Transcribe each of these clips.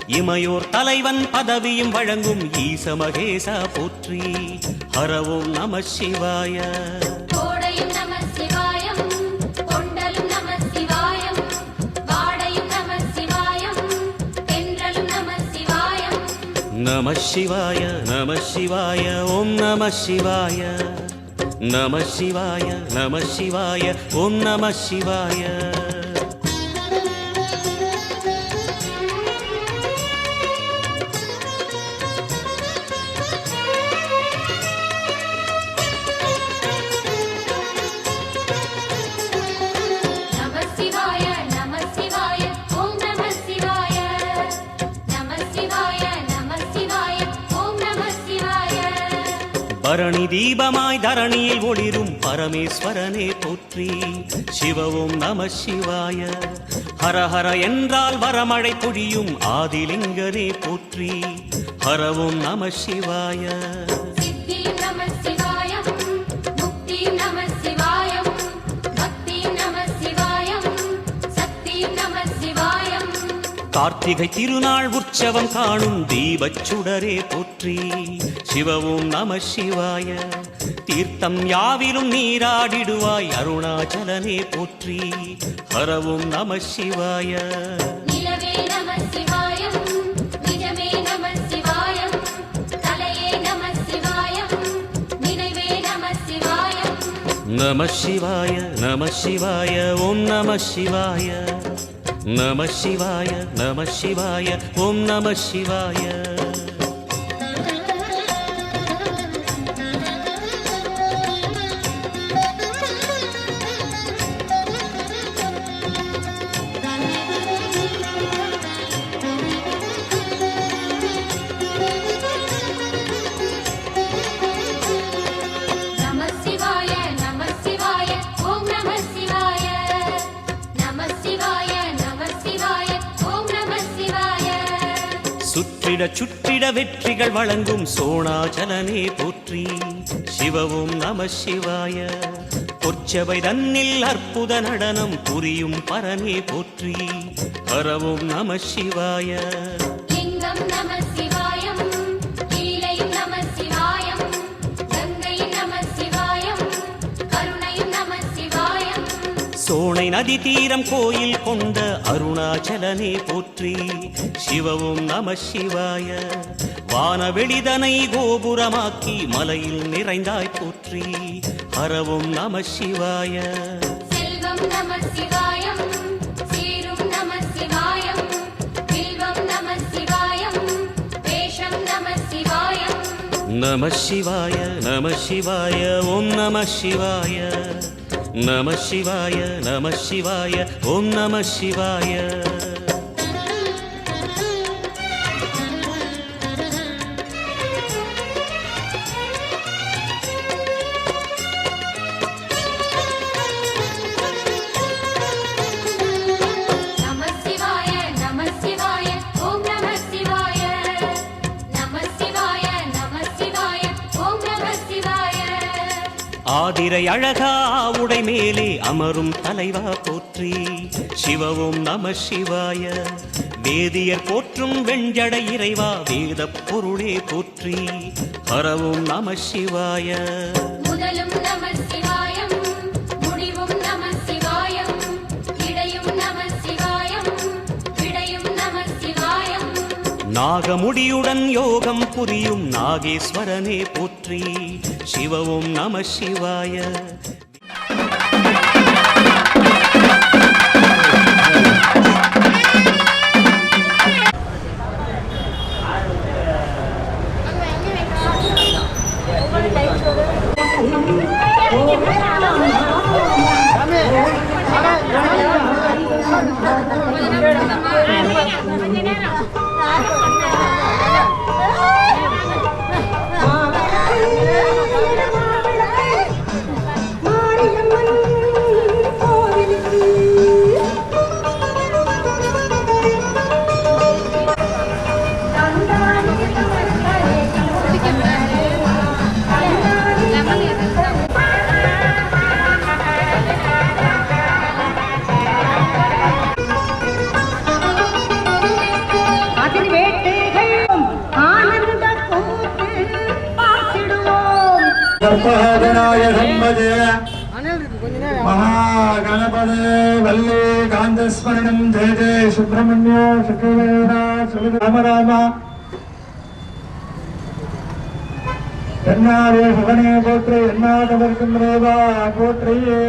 இமையோர் தலைவன் பதவியும் வழங்கும் ஈச மகேசா போற்றி. ஹரவோம் நம சிவாய. நம சிவாய நம சிவாய ஓம் நம சிவாய. நம சிவாய நம சிவாய ஓம் நம சிவாய. பரணி தீபமாய் தரணியில் ஒளிரும் பரமேஸ்வரனே போற்றி. சிவவும் நம சிவாய. ஹரஹர என்றால் வரமழை பொழியும் ஆதிலிங்கனே போற்றி. ஹரவும் நம சிவாய. கார்த்திகை திருநாள் உற்சவம் காணும் தீபச்சுடரே போற்றி. சிவவும் நம சிவாய. தீர்த்தம் யாவிலும் நீராடிடுவாய் அருணாச்சலனே போற்றி. ஹரவும் நம சிவாய. நம சிவாய நம சிவாய ஓம் நம சிவாய. நம சிவாய நம சிவாய ஓம் நம சிவாய. சுற்றிட சுற்றிட வெற்றிகள் வழங்கும் சோணாச்சலனே போற்றி. சிவவும் நம சிவாய. பொற்சபை தன்னில் அற்புத நடனம் புரியும் பரனே போற்றி. ஹரவும் நம சிவாய. சோனை நதி தீரம் கோயில் கொண்ட அருணாச்சலனே போற்றி. சிவவும் நம சிவாய. வானவெளிதனை கோபுரமாக்கி மலையில் நிறைந்தாய் போற்றி. ஹரவும் நம சிவாய. நம சிவாய நம சிவாய ஓம் நம சிவாய. நம சிவாய நம சிவாய ஓம் நம சிவாய. ஆதிரை அழகா உடை மேலே அமரும் தலைவா போற்றி. சிவவும் நம சிவாய. வேதியர் போற்றும் வெஞ்சடை இறைவா வேத பொருளே போற்றி. ஹரவும் நம சிவாய. முதலும் நம சிவாயம் முடிவும் நம சிவாயம் இடையும் நம சிவாயம் விடையும் நம சிவாயம். நாகமுடியுடன் யோகம் புரியும் நாகேஸ்வரனே போற்றி. சிவவும் நம சிவாய. கற்பகதனாய சம்பஜே महागणपते वल्ले कांतस्मरणं जय जय सुब्रह्मण्य शुक्लवेदा राम राम என்னாரே சுகனே போற்று என்னாதவர்க்கும் ரேவா போற்றியே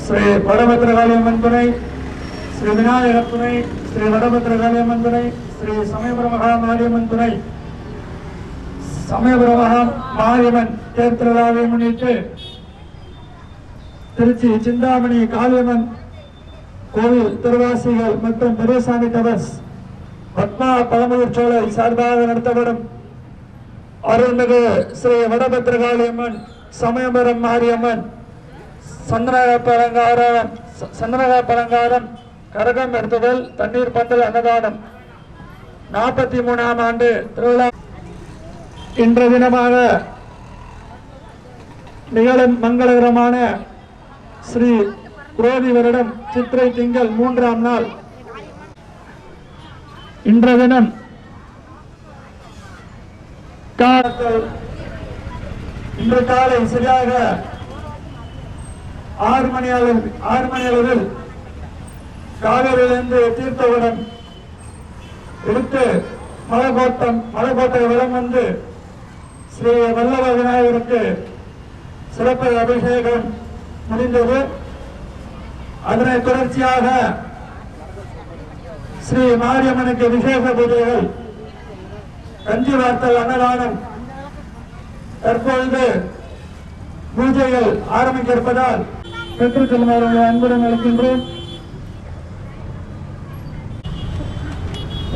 ஸ்ரீ வடபத்ரகாளியம்மன் துணை ஸ்ரீ விநாயகர் துணை ஸ்ரீ வடபத்ரகாளியம்மன் துணை ஸ்ரீ சமயபுர மகாமாரியம்மன் துணை சமயபுர மகாமாரியம்மன் தேர் திருவிழாவை முன்னிட்டு திருச்சி சிந்தாமணி காளியம்மன் கோவில் திருவாசிகள் மற்றும் பெரியசாமி டவர்ஸ் பத்மா பழமுதிர் சோலை சார்பாக நடத்தப்படும் அருள்மிகு ஸ்ரீ வடபத்ரகாளியம்மன் சமயபுரம் மாரியம்மன் சந்தனக பலங்காரம் கரகம் எடுத்துதல் தண்ணீர் பந்தல் அன்னதானம் 43ஆம் ஆண்டு திருவிழா இன்றைய தினமாக நிகழும் மங்களகரமான ஸ்ரீ குரோதி வருடம் சித்திரை திங்கள் 3ஆம் நாள் இன்றைய தினம் இன்று காலை சரியாக 6 மணி அளவில் காவிரியிலிருந்து தீர்த்தவுடன் எடுத்து மலைக்கோட்டை வலம் வந்து ஸ்ரீ வல்லவ விநாயகருக்கு சிறப்பு அபிஷேகம் முடிந்தது. அதனை தொடர்ச்சியாக ஸ்ரீ மாரியம்மனுக்கு விசேஷ பூஜைகள் கஞ்சி வார்த்தல் அன்னதானம் தற்பொழுது பூஜைகள் ஆரம்பிக்க இருப்பதால் பெற்று செல்லுமாறு அன்புடன் அழைக்கின்றோம்.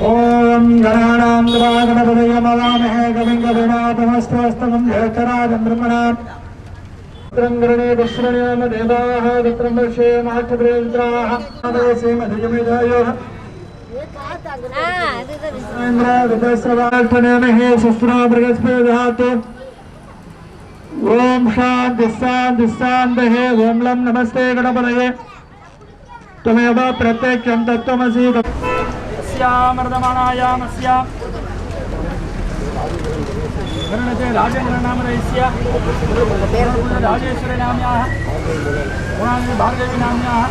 ஓம் கணானாம் கணபதய மகாமஹே கவிங்க விநாதமஸ்தவஸ்தவம் ஏகராஜம் பிரம்மணாம் த்ரங்கரணே விஸ்வநாம தேவாஹ விக்ரமர்ஷே மாற்றபிரேந்திராஹ ஆதவசேமதிஜமிதாயோஹ இந்திர விதஸ்ரவால்பனேமஹே சுஸ்ரா பிரகஸ்பதிதாத்து ஓம் சாந்தி சாந்தி சாந்தஹே ஓம் லம் நமஸ்தே கணபதயே त्वमेव प्रत्यक्षं तत्त्वमसि तस्यामर्दमानायामस्य वर्णते राजेन्द्रनामधेयस्य राजेश्वरीनाम्याः गुणानि भार्गवीनाम्याः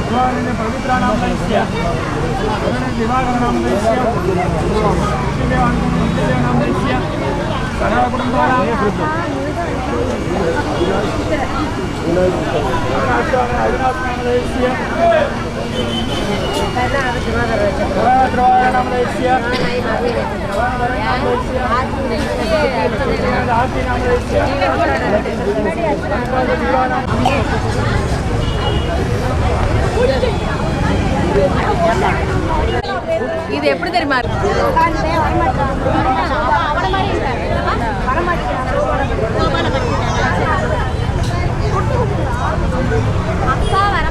गुणानि पवित्रानामधेयस्य वर्णते दिवाकरनामधेयस्य देवानामधेयस्य सदा कुटुम्बानां இது எப்படி தெரியுமா இருக்கு அப்பா வர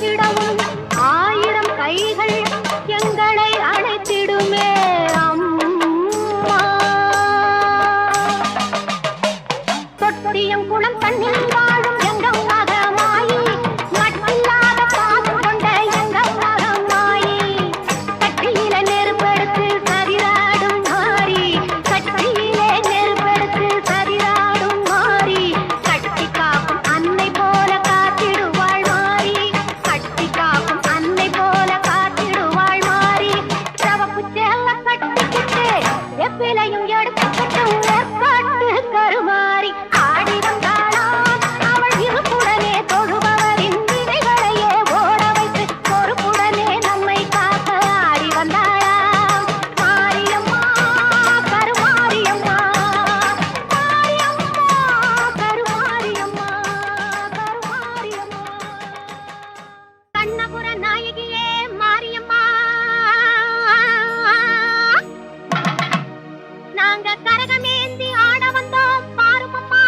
காத்திடவும் ஆயிரம் கைகள் எங்களை அழைத்திடுமே அம்மா. தொட்டியம் குளம் தண்ணில் வாழும் எங்கள் மகமாயி, மட்டில்லாத பாசம் கொண்ட எங்கள் மகமாயி, கட்டியில நெருப்பெடுத்து சரிராடும் மாறி, கட்டியிலே நெருப்பெடுத்து சரிராடும் மாறி, கட்டி காக்கும் அன்னை போல காத்திடுவாள் மாறி, கட்டி காக்கும் அன்னை போல காத்திடுவாள் மாறி. சவப்பு சேல கட்டிக்கிட்டு எப்பிலையும் எடுத்துக்கிட்டு ஏற்காட்டு கருமாறி ஆடி வந்தாளாம். அவள் இருப்புடனே தொழுபவரின் வினைகளையே ஓட வைத்து பொறுப்புடனே நம்மை காக்க ஆடி வந்தாளாம். மாரியம்மா கருமாரியம்மா, மாரியம்மா கருமாரியம்மா, கருமாரியம்மா. கண்ணபுர நாயகியே மாரியம்மா, நாங்க கரகமேந்தி ஆட வந்தோம் பாருமம்மா.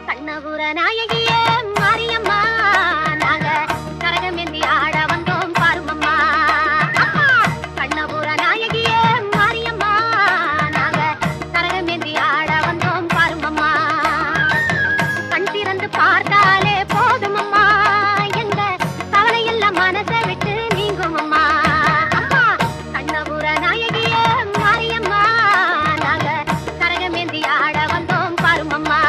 கண்ணபுர நாயகியே மாரியம்மா, நாங்க கரகமேந்தி ஆட வந்தோம் பாருமம்மா. கண்ணபுர நாயகியே மாரியம்மா, நாங்க கரகமேந்தி ஆட வந்தோம் பாருமம்மா. கண் திறந்து பார்த்தாலே போதுமம்மா, எங்க கவலையெல்லாம் மனசை விட்டு நீங்கும் அம்மா. அம்மா கண்ணபுர நாயகியே மாரியம்மா, நாங்க கரகமேந்தி ஆட வந்தோம் பாருமம்மா.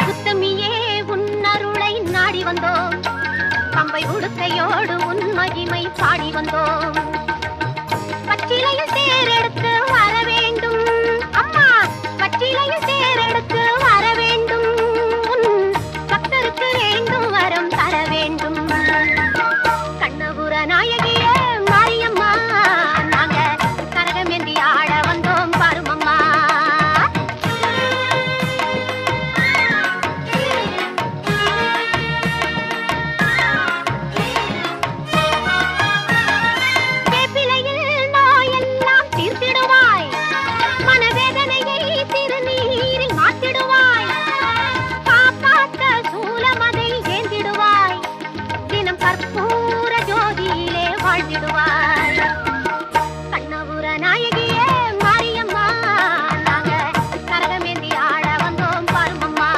உத்தமியே உன் அருளை நாடி வந்தோம், பம்பை உடுக்கையோடு உன் மகிமை பாடி வந்தோம். பச்சிலையில் தேரெடுத்து வர வேண்டும் அம்மா, பச்சிலையில் தேரெடுத்து வர வேண்டும். உன் பக்தருக்கு வேண்டும் வரம் தர வேண்டும். கண்ணபுர நாயகியே மாரியம்மா, நாங்க கரகமேந்தி ஆட வந்தோம் பாருமம்மா. வேப்பிலையில் நோயெல்லாம் தீர்த்திடுவாய், மனவேதனையை திருநீரில் மாற்றிடுவாய், காப்பாற்ற சூலமதை ஏந்திடுவாய், தினம் கற்பூர ஜோதியிலே வாழ்ந்திடுவாய். கண்ணபுர நாயகியே மாரியம்மா, நாங்க கரகமேந்தி ஆட வந்தோம் பாருமம்மா.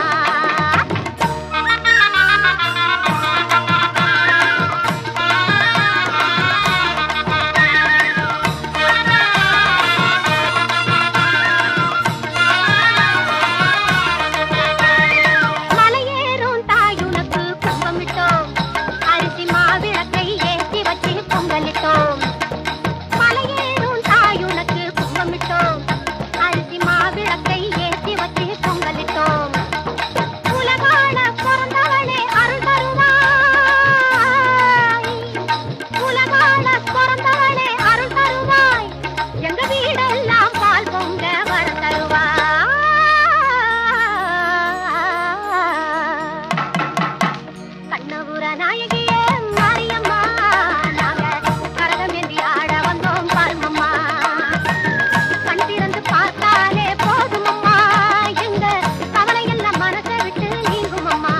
மலையேறும் தாயுனக்கு கும்பமிட்டோம், அரிசி மாவிளக்கை ஏற்றி வச்சு பொங்கலிட்டோம். மலையேறும் தாயுனக்கு கும்பமிட்டோம், அரிசி மாவிளக்கை ஏற்றி வச்சு பொங்கலிட்டோம். உலகாள பிறந்தவளே அருள் தருவாய், உலகாள பிறந்தவளே அருள் தருவாய், எங்க வீடெல்லாம் பால் பொங்க வரம் தருவாய். கண்ணபுர நாயகியே மாரியம்மா, நாங்க கரகமேந்தி ஆட வந்தோம் பாருமம்மா. கண் திறந்து பார்த்தாலே போதுமம்மா, எங்க கவலையெல்லாம் மனசை விட்டு நீங்கும் அம்மா.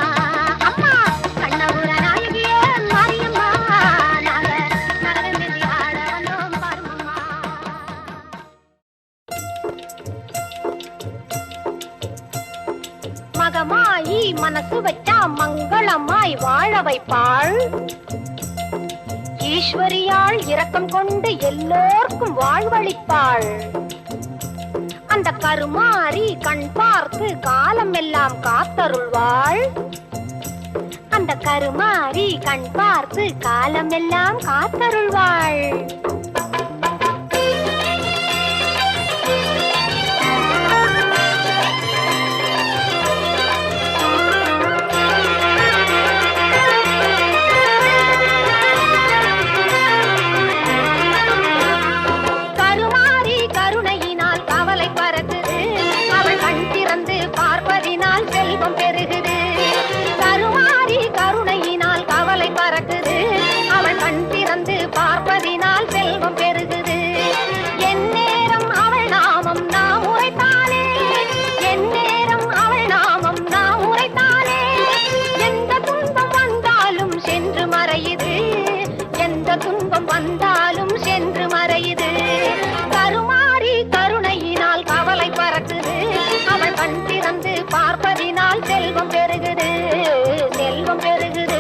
அம்மா கண்ணபுர நாயகியே மாரியம்மா, நாங்க கரகமேந்தி ஆட வந்தோம் பாருமம்மா. மகமாயி மனசு வச்சா மங்களமாய் வாழ வைப்பாள், ஈஸ்வரியாள் இரக்கம் கொண்டு எல்லோர்க்கும் வாழ்வளிப்பாள். அந்த கருமாரி கண் பார்த்து காலம் எல்லாம் காத்தருள்வாள், அந்த கருமாரி கண் பார்த்து காலம் எல்லாம் காத்தருள்வாள். செல்வம் பெருகுது. பார்ப்பதினால் செல்வம் பெருகுது, செல்வம் பெருகுது.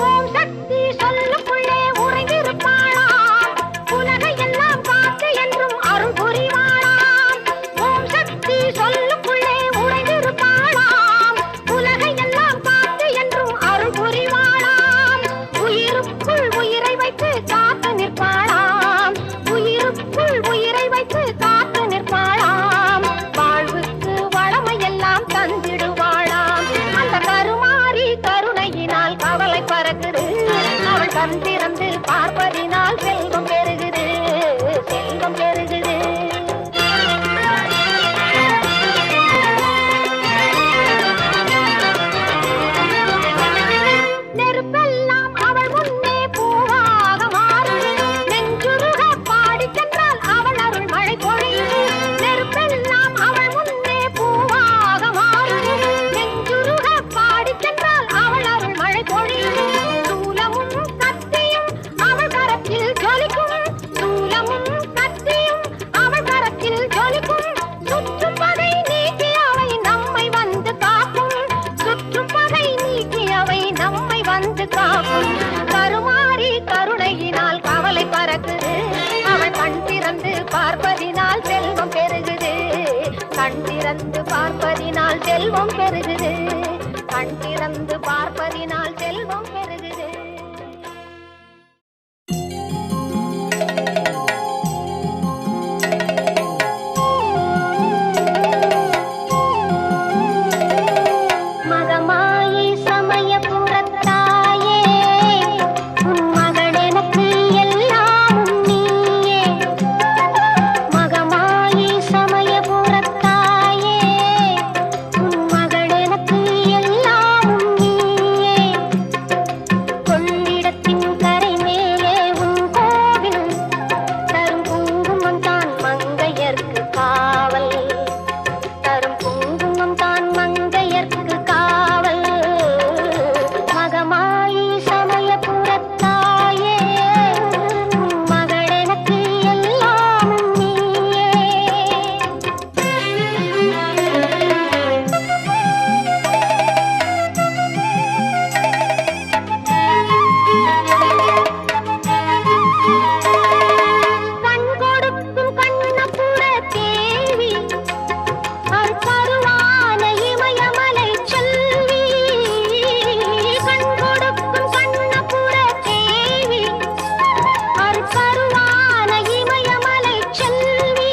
ஓம் சக்தி சொல்லுக்குள்ளே உறைந்திருப்பாளாம், உலகை எல்லாம் காத்து என்றும் அருள் புரிவாளாம். ஓம் சக்தி சொல்லுக்குள்ளே உறைந்திருப்பாளாம், உலகை எல்லாம் காத்து என்றும் அருள் புரிவாளாம். உயிருக்குள் உயிரை வைத்து காத்து நிற்பாளாம், உயிருக்குள் உயிரை வைத்து காத்து நிற்பாளாம். வாழ்வுக்கு வளமையெல்லாம் தந்திடுவாளாம். அந்த கருமாறி கருணையினால் கவலை பறக்குது, அவள் கண் திறந்து பார்ப்பதினால் செல்வம் பெருகுது, செல்வம் பெருகுது. நெருப்பெல்லாம் அவள் முன்னே பூவாக மாறும், நெஞ்சுருக பாடிச் சென்றால் அவள் அருள் மழை பொழியும். நெருப்பெல்லாம் அவள் முன்னே பூவாக மாறும், நெஞ்சுருக பாடிச் சென்றால் அவள் அருள் மழை பொழியும். சூலமும் கத்தியும் அவள் கரத்தில் ஜொலிக்கும், சூலமும் கத்தியும் அவள் கரத்தில் ஜொலிக்கும். சுற்றும் பகை நீக்கி அவை நம்மை வந்து காக்கும், சுற்றும் பகை நீக்கி அவை நம்மை வந்து காக்கும். கருமாறி கருணையினால் கவலை பறக்குது, அவள் கண் திறந்து பார்ப்பதினால் செல்வம் பெருகுது, கண் திறந்து பார்ப்பதினால் செல்வம் பெருகுது, கண் திறந்து பார்ப்பதினால் செல்வம் பெருகுது. மகமாயி சமயபுரத்தாயே, உன் மகள் எனக்கு எல்லாமும் நீயே. மகமாயி சமயபுரத்தாயே, உன் மகள் எனக்கு எல்லாமும் நீயே. கொள்ளிடத்தின் கரை மேலே உன் கோவில், தரும் குங்குமம் தான் மங்கையர்க்கு காவல், தரும் குங்குமம் தான் மங்கையர்க்கு காவல். மகமாயி சமயபுரத்தாயே, உன் மகள் எனக்கு எல்லாமும் நீயே. கண் கொடுக்கும் கண்ணபுர தேவி, அற்பருவான இமயமலை செல்வி. கண் கொடுக்கும் கண்ணபுர தேவி, அற்பருவான இமயமலை செல்வி.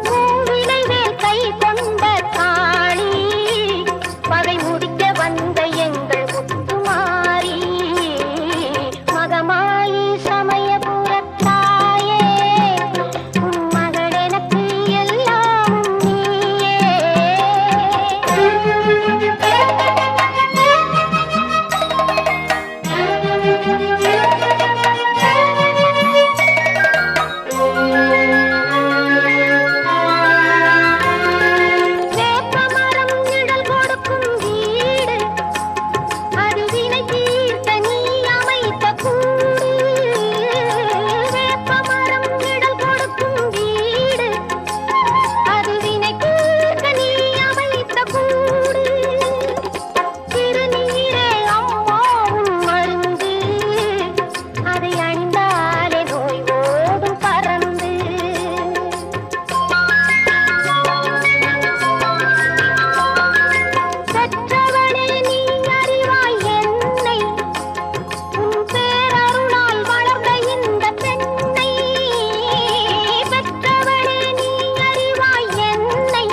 பூவிலை மேல் கை கொண்ட காளி, பகை முடிக்க வந்த எங்கள் முத்துமாரி. மகமாயி சமயபுரத்தாயே, உன் மகள் எனக்கு எல்லாமும் நீயே. வேப்பமரம் நிழல் கொடுக்கும் வீடு, அது வினை தீர்த்த நீ அமைத்த கூடு. வேப்பமரம் நிழல் கொடுக்கும் வீடு, அது வினை தீர்த்த நீ அமைத்த கூடு. திருநீரே அம்மா உன் மருந்து, அதை அணிந்தாலே நோய் ஓடும் பறந்து. பெற்றவளே நீ அறிவாய் என்னை, உன் பேரருளால் வளர்ந்த இந்த பெண்ணை. பெற்றவளே நீ அறிவாய் என்னை,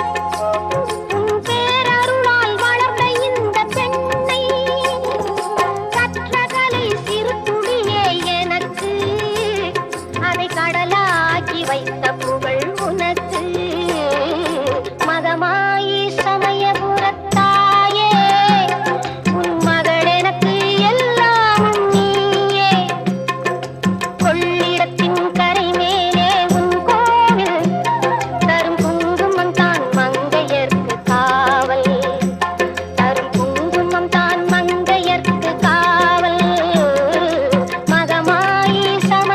உன் பேரருளால் வளர்ந்த இந்த பெண்ணை. கற்ற கலை சிறு துளியே எனக்கு, அதை கடலாக்கி வைத்த புகழ் உனக்கு. மகமாயி சமயபுரத்தாயே, உன் மகள் எனக்கு எல்லாமும் நீயே. கொள்ளிடத்தின் கரை மேலே உன் கோவில், தரும் குங்குமம் தான் மங்கையர்க்கு காவல், தரும் குங்குமம் தான் மங்கையர்க்கு காவல். மகமாயி சம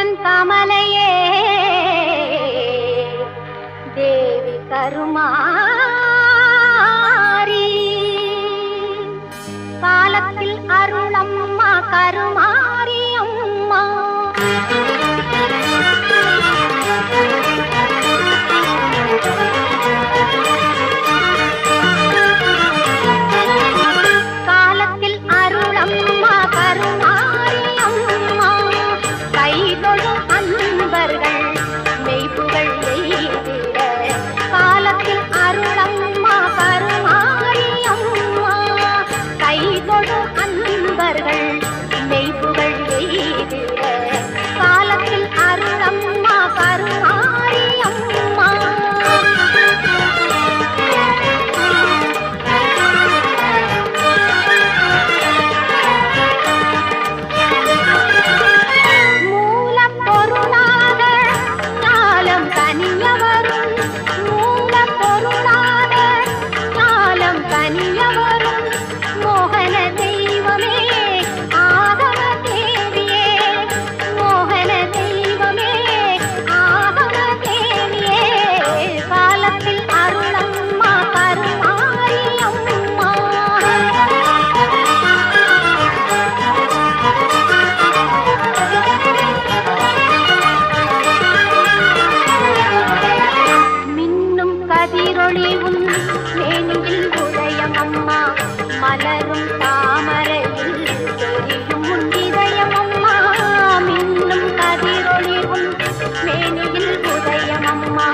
என் கமலையே தேவி கருமாரி காலத்தில் அருளம்மா கருமாரி அம்மா காலத்தில் அருளம்மா கருமாரி அம்மா கைதொழும் அன்பர்கள் மெய்ப்புகள் எய்திட காலத்தில் அருளம்மா கருமாரி அம்மா கைதொழும் அன்பர்கள் மெய்ப்புகள் எய்திட காலத்தில் அருளம்மா கருமாரி அம்மா மூலப்பொருளாக ஞாலம் தனியவரும் மூலப்பொருளாக ஞாலம் தனியவரும் மோகன தெய்வமே ஆகம தேவியே மோகன தெய்வமே ஆகம தேவியே காலத்தில் அருளம்மா கருமாரி அம்மா மின்னும் கதிரொளி உன் மேனியில் உதயம் அம்மா மலரும் தாமரையில் தெரியும் உன் இதயம் அம்மா மின்னும் கதிரொளி உன் மேனியில் உதயம் அம்மா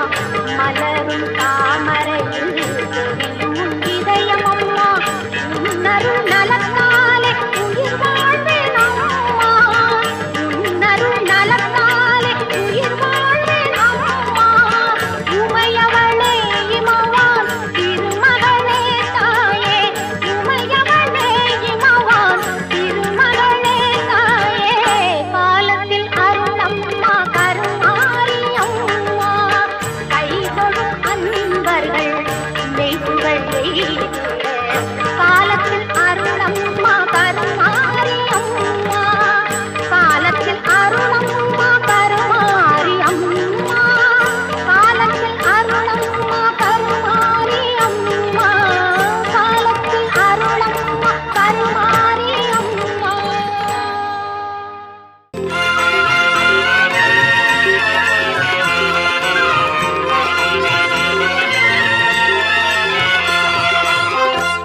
மலரும் தாமரையில் தெரியும் உன் இதயம் அம்மா உன்னருள் நலத்தாலே உயிர் வாழ்வேன் அம்மா உன்னருள் நலத்தாலே உயிர் வாழ்வேன் அம்மா உமையவளே இமவான் திருமகளே தாயே உமையவளே இமவான் திருமகளே தாயே காலத்தில் அருளம்மா கருமாரி அம்மா கைதொழும் அன்பர்கள் மெய்ப்புகள் எய்திட காலத்தில் அருளம்மா கருமாரி அம்மா காலத்தில் அருளம்மா கருமாரி அம்மா காலத்தில் அருளம்மா கருமாரி அம்மா காலத்தில் அருளம்மா கருமாரி அம்மா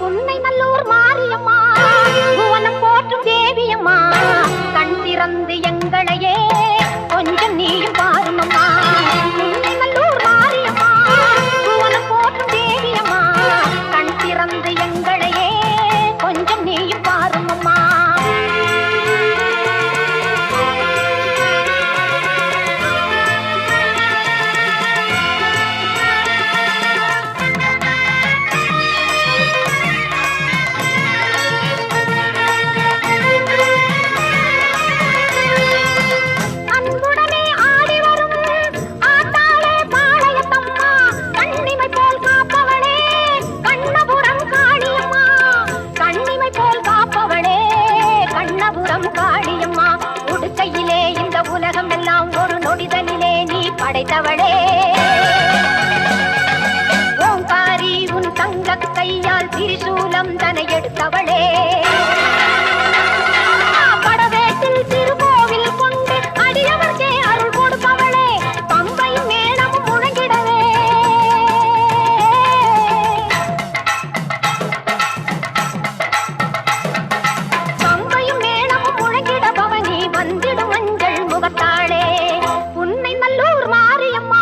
உன்னை நல்லூர் மாரியம்மா புவனம் போற்றும் தேவியம்மா கண் திறந்து எங்களையே கொஞ்சம் நீயும் பாருமம்மா உன்னை நல்லூர் மாரியம்மா புவனம் போற்றும் தேவியம்மா கண் திறந்து எங்களையே கொஞ்சம் நீயும் பாருமம்மா அன்புடனே ஆடி வரும் ஆத்தாளே பாளையத்தம்மா கண்ணிமை போல் காப்பவளே கண்ணபுரம் காளியம்மா கண்ணிமை போல் காப்பவளே கண்ணபுரம் காளியம்மா உடுக்கையிலே இந்த உலகம் எல்லாம் ஒரு நொடிதலிலே நீ படைத்தவளே ஓங்காரி உன் தங்க கையால் திரிசூலம் தனை எடுத்தவளே படவேட்டில் திருக்கோவில் கொண்டு அடியவர்க்கே அருள் கொடுப்பவளே பம்பை மேளமும் முழங்கிடவே பம்பையும் மேளமும் முழங்கிட பவனி வந்திடும் மஞ்சள் முகத்தாளே உன்னை நல்லூர் மாரியம்மா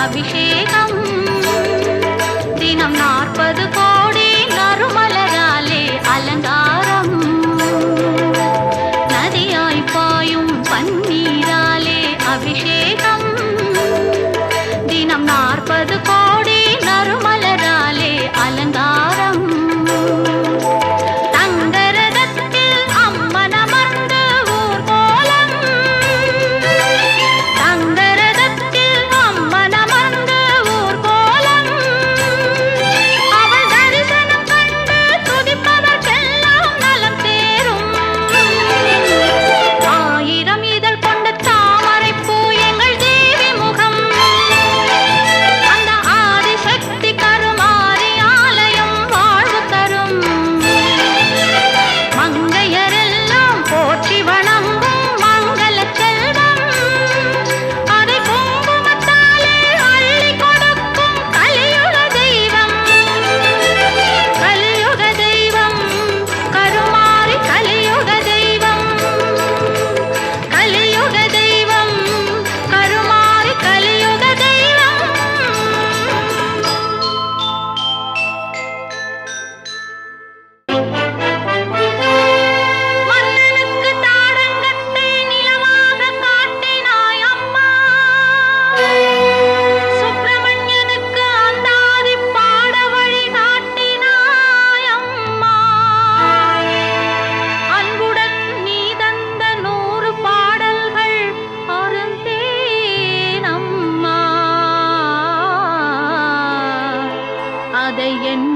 அபிஷேகம் தினம் 40 கோடி நறுமலராலே அலங்காரம் நதியாய் பாயும் பன்னீராலே அபிஷேகம் தினம் 40 கோடி நறுமலராலே அலங்காரம் தங்கரதத்தில் அம்மன் அமர்ந்து ஊர்கோலம் தங்கரதத்தில் அம்மன் அமர்ந்து ஊர்கோலம் அவள் தரிசனம் கண்டு துதிப்பவர்க்கெல்லாம் நலம் சேரும் 1000 இதழ் கொண்ட தாமரைப்பூ எங்கள் தேவி முகம் அந்த ஆதிசக்தி கருமாரி ஆலயம் வாழ்வு தரும் மங்கையரெல்லாம் போற்றி வணங்கும் மங்கள செல்வம் அதை குங்குமத்தாலே அள்ளி கொடுக்கும் கலியுக தெய்வம் கருமாரி கலியுக தெய்வம் கருமாரி கலியுக தெய்வம் மன்னனுக்கு தாடங்கத்தை நிலமாக காட்டினாய் அம்மா சுப்பிரமணியனுக்கு அந்தாதி பாட வழி காட்டினாய் அம்மா அன்புடன் நீ தந்த 100 பாடல்கள் அருந்தேன் அம்மா அதை என்